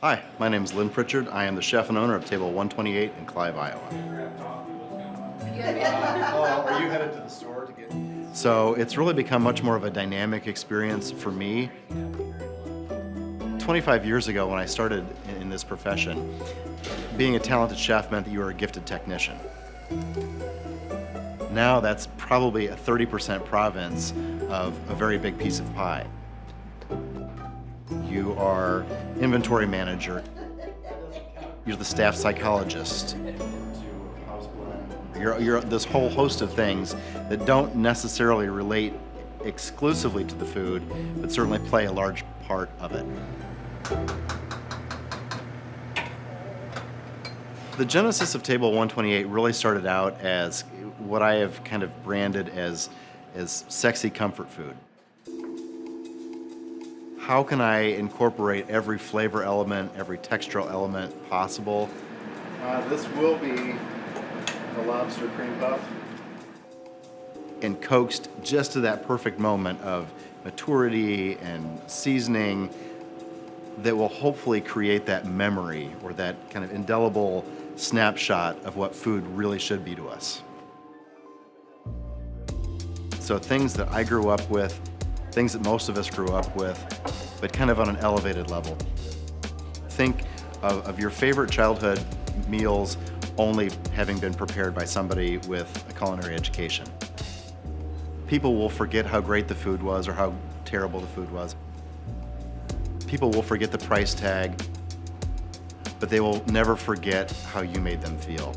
Hi, my name is Lynn Pritchard. I am the chef and owner of Table 128 in Clive, Iowa. Are you headed to the store to get? So it's really become much more of a dynamic experience for me. 25 years ago when I started in this profession, being a talented chef meant that you were a gifted technician. Now that's probably a 30% province of a very big piece of pie. You are inventory manager. You're the staff psychologist. You're this whole host of things that don't necessarily relate exclusively to the food, but certainly play a large part of it. The genesis of Table 128 really started out as what I have kind of branded as sexy comfort food. How can I incorporate every flavor element, every textural element possible? This will be the lobster cream puff. And coaxed just to that perfect moment of maturity and seasoning that will hopefully create that memory or that kind of indelible snapshot of what food really should be to us. So things that I grew up with, things that most of us grew up with, but kind of on an elevated level. Think of your favorite childhood meals only having been prepared by somebody with a culinary education. People will forget how great the food was or how terrible the food was. People will forget the price tag, but they will never forget how you made them feel.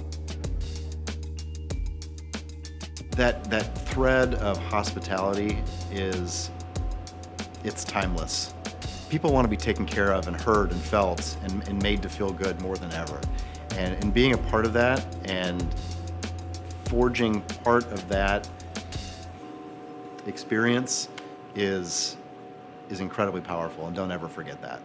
That thread of hospitality it's timeless. People want to be taken care of and heard and felt and made to feel good more than ever. And being a part of that and forging part of that experience is incredibly powerful, and don't ever forget that.